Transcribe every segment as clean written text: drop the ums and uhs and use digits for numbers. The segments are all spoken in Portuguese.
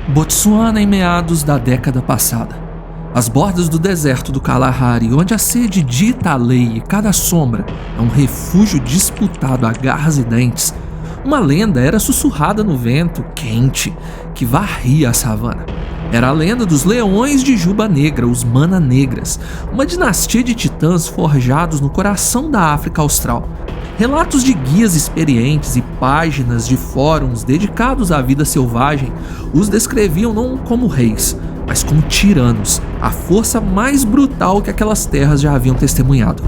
Botsuana em meados da década passada. Às bordas do deserto do Kalahari, onde a sede dita a lei e cada sombra é um refúgio disputado a garras e dentes, uma lenda era sussurrada no vento quente que varria a savana. Era a lenda dos leões de Juba Negra, os Mana Negras, uma dinastia de titãs forjados no coração da África Austral. Relatos de guias experientes e páginas de fóruns dedicados à vida selvagem os descreviam não como reis, mas como tiranos, a força mais brutal que aquelas terras já haviam testemunhado.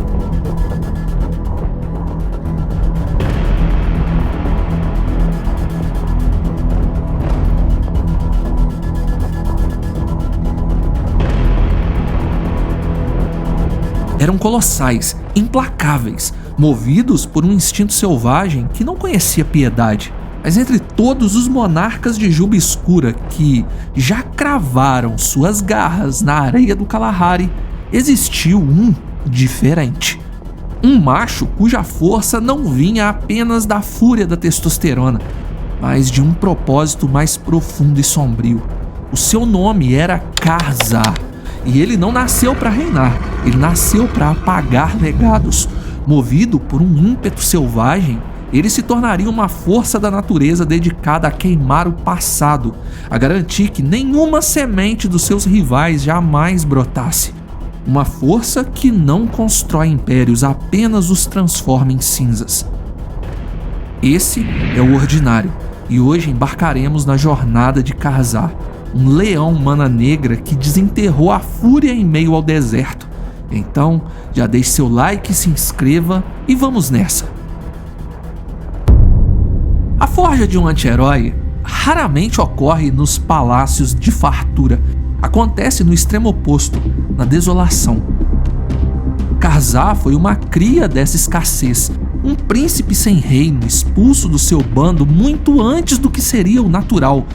Eram colossais, implacáveis, movidos por um instinto selvagem que não conhecia piedade. Mas entre todos os monarcas de Juba Escura que já cravaram suas garras na areia do Kalahari, existiu um diferente. Um macho cuja força não vinha apenas da fúria da testosterona, mas de um propósito mais profundo e sombrio. O seu nome era Karzar. E ele não nasceu para reinar, ele nasceu para apagar legados. Movido por um ímpeto selvagem, ele se tornaria uma força da natureza dedicada a queimar o passado, a garantir que nenhuma semente dos seus rivais jamais brotasse. Uma força que não constrói impérios, apenas os transforma em cinzas. Esse é o ordinário, e hoje embarcaremos na jornada de Karzar, um leão mana negra que desenterrou a fúria em meio ao deserto. Então, já deixe seu like, se inscreva e vamos nessa. A forja de um anti-herói raramente ocorre nos palácios de fartura. Acontece no extremo oposto, na desolação. Karzar foi uma cria dessa escassez, um príncipe sem reino expulso do seu bando muito antes do que seria o natural.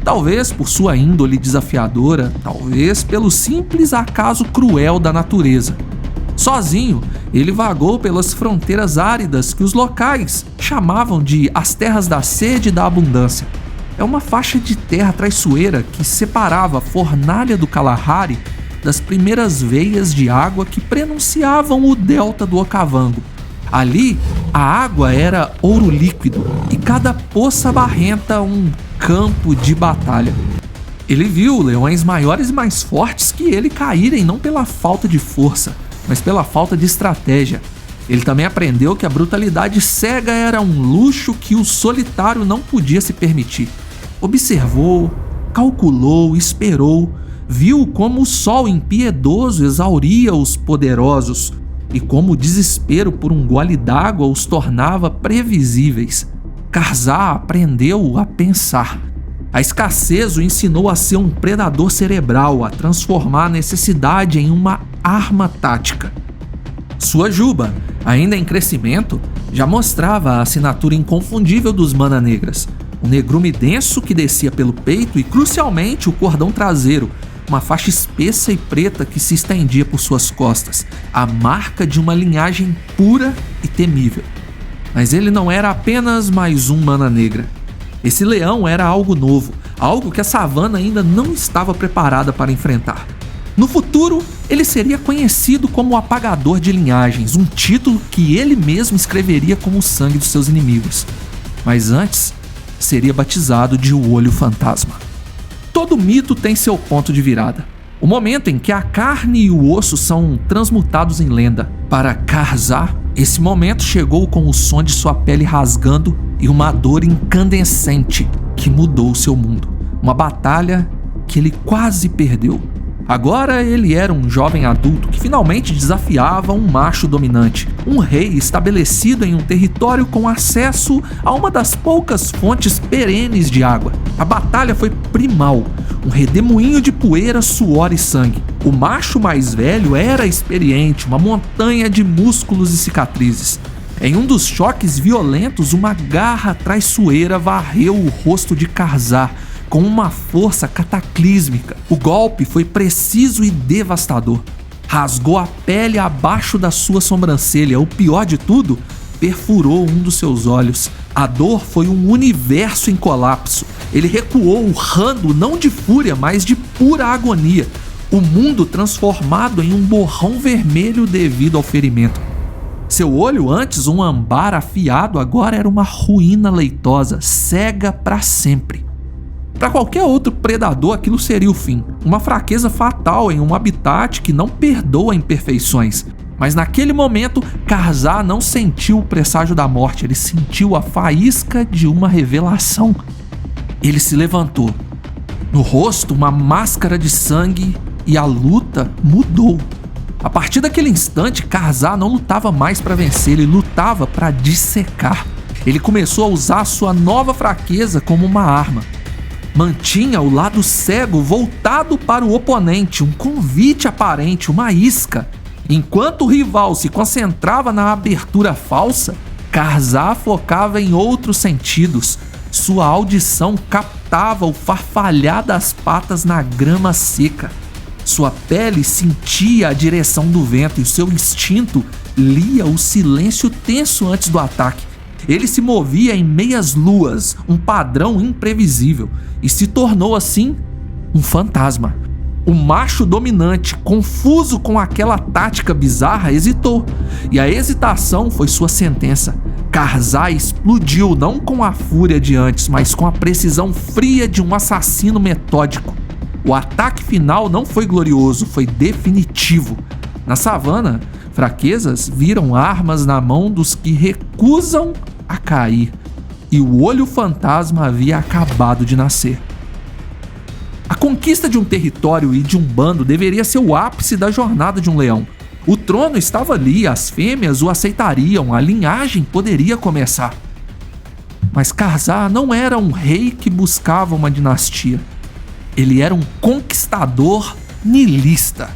Talvez por sua índole desafiadora, talvez pelo simples acaso cruel da natureza. Sozinho, ele vagou pelas fronteiras áridas que os locais chamavam de as terras da sede e da abundância. É uma faixa de terra traiçoeira que separava a fornalha do Kalahari das primeiras veias de água que prenunciavam o delta do Okavango. Ali, a água era ouro líquido e cada poça barrenta um campo de batalha. Ele viu leões maiores e mais fortes que ele caírem não pela falta de força, mas pela falta de estratégia. Ele também aprendeu que a brutalidade cega era um luxo que o solitário não podia se permitir. Observou, calculou, esperou, viu como o sol impiedoso exauria os poderosos e como o desespero por um gole d'água os tornava previsíveis. Karzar aprendeu a pensar. A escassez o ensinou a ser um predador cerebral, a transformar a necessidade em uma arma tática. Sua juba, ainda em crescimento, já mostrava a assinatura inconfundível dos Mana Negras. Um negrume denso que descia pelo peito e, crucialmente, o cordão traseiro, uma faixa espessa e preta que se estendia por suas costas, a marca de uma linhagem pura e temível. Mas ele não era apenas mais um Mana Negra. Esse leão era algo novo, algo que a savana ainda não estava preparada para enfrentar. No futuro, ele seria conhecido como o Apagador de Linhagens, um título que ele mesmo escreveria com o sangue dos seus inimigos. Mas antes, seria batizado de O Olho Fantasma. Todo mito tem seu ponto de virada. O momento em que a carne e o osso são transmutados em lenda. Para Karzar, esse momento chegou com o som de sua pele rasgando e uma dor incandescente que mudou seu mundo. Uma batalha que ele quase perdeu. Agora ele era um jovem adulto que finalmente desafiava um macho dominante, um rei estabelecido em um território com acesso a uma das poucas fontes perenes de água. A batalha foi primal, um redemoinho de poeira, suor e sangue. O macho mais velho era experiente, uma montanha de músculos e cicatrizes. Em um dos choques violentos, uma garra traiçoeira varreu o rosto de Karzar com uma força cataclísmica. O golpe foi preciso e devastador. Rasgou a pele abaixo da sua sobrancelha. O pior de tudo, perfurou um dos seus olhos, A dor foi um universo em colapso. Ele recuou urrando não de fúria, mas de pura agonia. O mundo transformado em um borrão vermelho devido ao ferimento. Seu olho, antes um ambar afiado, agora era uma ruína leitosa, cega para sempre. Para qualquer outro predador, aquilo seria o fim. Uma fraqueza fatal em um habitat que não perdoa imperfeições. Mas naquele momento, Karzar não sentiu o presságio da morte, ele sentiu a faísca de uma revelação. Ele se levantou. No rosto, uma máscara de sangue, e a luta mudou. A partir daquele instante, Karzar não lutava mais para vencer, ele lutava para dissecar. Ele começou a usar sua nova fraqueza como uma arma. Mantinha o lado cego voltado para o oponente, um convite aparente, uma isca. Enquanto o rival se concentrava na abertura falsa, Karzar focava em outros sentidos. Sua audição captava o farfalhar das patas na grama seca. Sua pele sentia a direção do vento e o seu instinto lia o silêncio tenso antes do ataque. Ele se movia em meias luas, um padrão imprevisível, e se tornou assim um fantasma. O macho dominante, confuso com aquela tática bizarra, hesitou, e a hesitação foi sua sentença. Karzar explodiu não com a fúria de antes, mas com a precisão fria de um assassino metódico. O ataque final não foi glorioso, foi definitivo. Na savana, fraquezas viram armas na mão dos que recusam a cair, e o olho fantasma havia acabado de nascer. A conquista de um território e de um bando deveria ser o ápice da jornada de um leão. O trono estava ali, as fêmeas o aceitariam, a linhagem poderia começar. Mas Karzar não era um rei que buscava uma dinastia. Ele era um conquistador nihilista.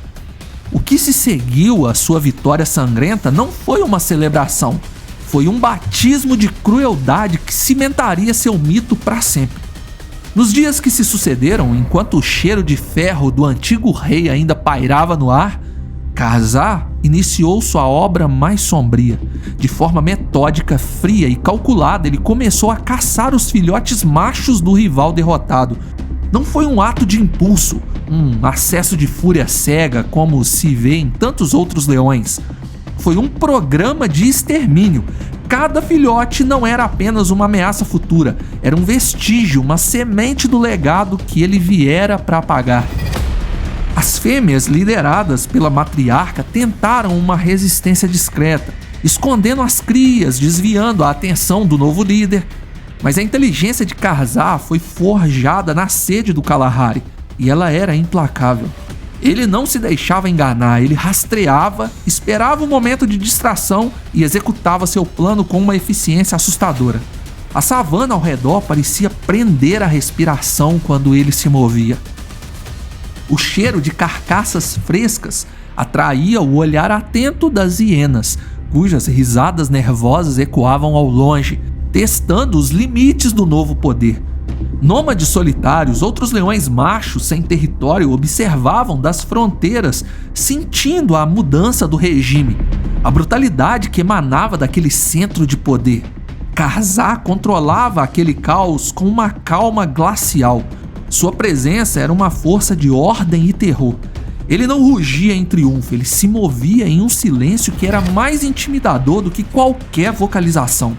O que se seguiu à sua vitória sangrenta não foi uma celebração, foi um batismo de crueldade que cimentaria seu mito para sempre. Nos dias que se sucederam, enquanto o cheiro de ferro do antigo rei ainda pairava no ar, Karzar iniciou sua obra mais sombria. De forma metódica, fria e calculada, ele começou a caçar os filhotes machos do rival derrotado. Não foi um ato de impulso, um acesso de fúria cega como se vê em tantos outros leões. Foi um programa de extermínio. Cada filhote não era apenas uma ameaça futura, era um vestígio, uma semente do legado que ele viera para apagar. As fêmeas, lideradas pela matriarca, tentaram uma resistência discreta, escondendo as crias, desviando a atenção do novo líder. Mas a inteligência de Karzar foi forjada na sede do Kalahari, e ela era implacável. Ele não se deixava enganar, ele rastreava, esperava um momento de distração e executava seu plano com uma eficiência assustadora. A savana ao redor parecia prender a respiração quando ele se movia. O cheiro de carcaças frescas atraía o olhar atento das hienas, cujas risadas nervosas ecoavam ao longe, testando os limites do novo poder. Nômades solitários, outros leões machos sem território observavam das fronteiras, sentindo a mudança do regime, a brutalidade que emanava daquele centro de poder. Karzar controlava aquele caos com uma calma glacial. Sua presença era uma força de ordem e terror. Ele não rugia em triunfo, ele se movia em um silêncio que era mais intimidador do que qualquer vocalização.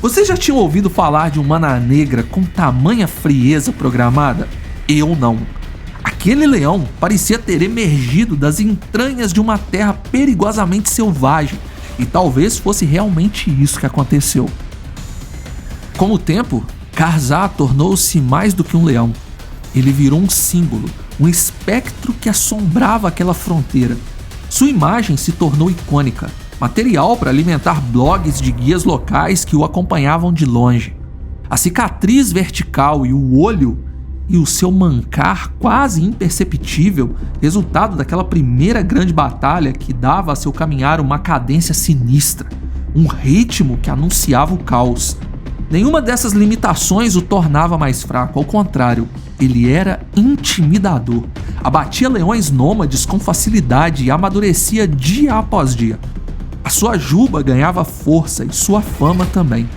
Vocês já tinham ouvido falar de um Mana Negra com tamanha frieza programada? Eu não. Aquele leão parecia ter emergido das entranhas de uma terra perigosamente selvagem, e talvez fosse realmente isso que aconteceu. Com o tempo, Karzar tornou-se mais do que um leão. Ele virou um símbolo, um espectro que assombrava aquela fronteira. Sua imagem se tornou icônica, material para alimentar blogs de guias locais que o acompanhavam de longe. A cicatriz vertical e o olho e o seu mancar quase imperceptível, resultado daquela primeira grande batalha que dava a seu caminhar uma cadência sinistra, um ritmo que anunciava o caos. Nenhuma dessas limitações o tornava mais fraco, ao contrário, ele era intimidador. Abatia leões nômades com facilidade e amadurecia dia após dia. A sua juba ganhava força e sua fama também.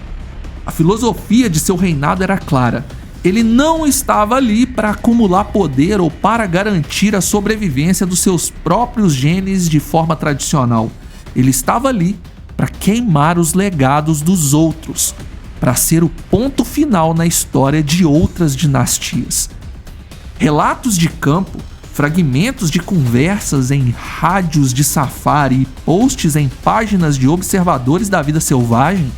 A filosofia de seu reinado era clara. Ele não estava ali para acumular poder ou para garantir a sobrevivência dos seus próprios genes de forma tradicional. Ele estava ali para queimar os legados dos outros, para ser o ponto final na história de outras dinastias. Relatos de campo, fragmentos de conversas em rádios de safari e posts em páginas de observadores da vida selvagem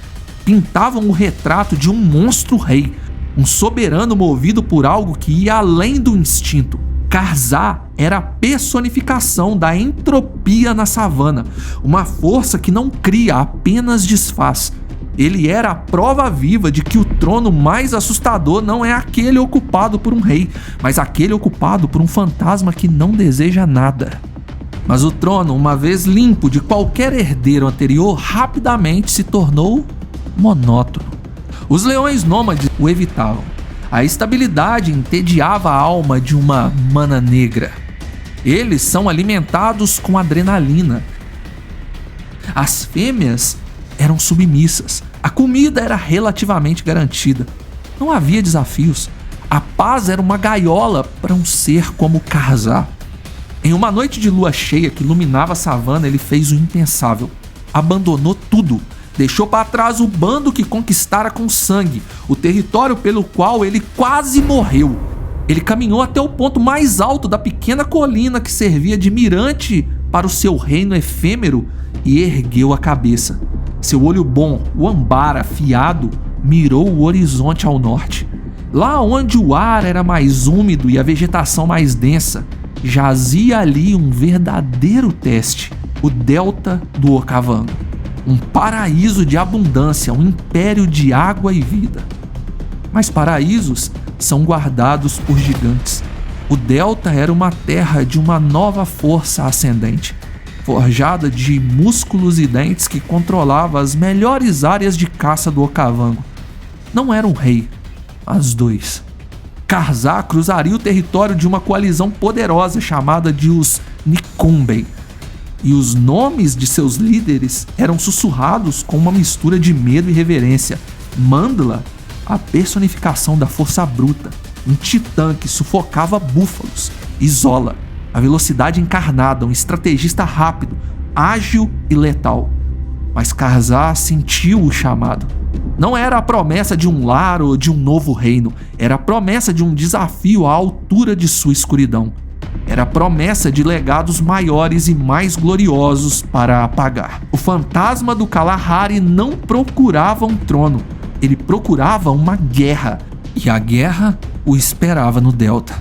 pintavam o retrato de um monstro rei, um soberano movido por algo que ia além do instinto. Karzaa era a personificação da entropia na savana, uma força que não cria, apenas desfaz. Ele era a prova viva de que o trono mais assustador não é aquele ocupado por um rei, mas aquele ocupado por um fantasma que não deseja nada. Mas o trono, uma vez limpo de qualquer herdeiro anterior, rapidamente se tornou monótono. Os leões nômades o evitavam. A estabilidade entediava a alma de uma mana negra. Eles são alimentados com adrenalina. As fêmeas eram submissas. A comida era relativamente garantida. Não havia desafios. A paz era uma gaiola para um ser como Karzaa. Em uma noite de lua cheia que iluminava a savana, ele fez o impensável. Abandonou tudo. Deixou para trás o bando que conquistara com sangue, o território pelo qual ele quase morreu. Ele caminhou até o ponto mais alto da pequena colina que servia de mirante para o seu reino efêmero e ergueu a cabeça. Seu olho bom, o ambar afiado, mirou o horizonte ao norte. Lá onde o ar era mais úmido e a vegetação mais densa, jazia ali um verdadeiro teste, o delta do Okavango. Um paraíso de abundância, um império de água e vida. Mas paraísos são guardados por gigantes. O delta era uma terra de uma nova força ascendente, forjada de músculos e dentes que controlava as melhores áreas de caça do Okavango. Não era um rei, mas dois. Karzaa cruzaria o território de uma coalizão poderosa chamada de os Nikumben, e os nomes de seus líderes eram sussurrados com uma mistura de medo e reverência. Mandla, a personificação da força bruta, um titã que sufocava búfalos. Isola, a velocidade encarnada, um estrategista rápido, ágil e letal. Mas Karzaa sentiu o chamado. Não era a promessa de um lar ou de um novo reino, era a promessa de um desafio à altura de sua escuridão. Era a promessa de legados maiores e mais gloriosos para apagar. O fantasma do Kalahari não procurava um trono, ele procurava uma guerra, e a guerra o esperava no delta.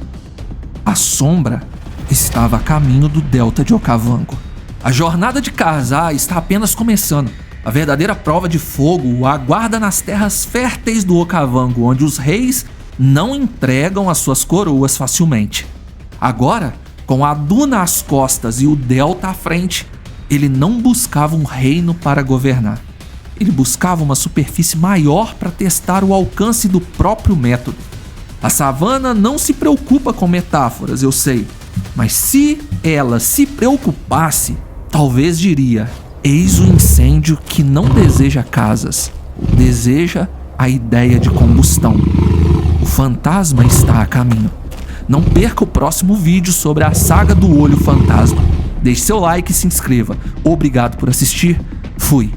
A sombra estava a caminho do delta de Okavango. A jornada de Karzaa está apenas começando. A verdadeira prova de fogo o aguarda nas terras férteis do Okavango, onde os reis não entregam as suas coroas facilmente. Agora, com a duna às costas e o delta à frente, ele não buscava um reino para governar. Ele buscava uma superfície maior para testar o alcance do próprio método. A savana não se preocupa com metáforas, eu sei, mas se ela se preocupasse, talvez diria: eis o incêndio que não deseja casas, deseja a ideia de combustão. O fantasma está a caminho. Não perca o próximo vídeo sobre a saga do Olho Fantasma. Deixe seu like e se inscreva. Obrigado por assistir. Fui.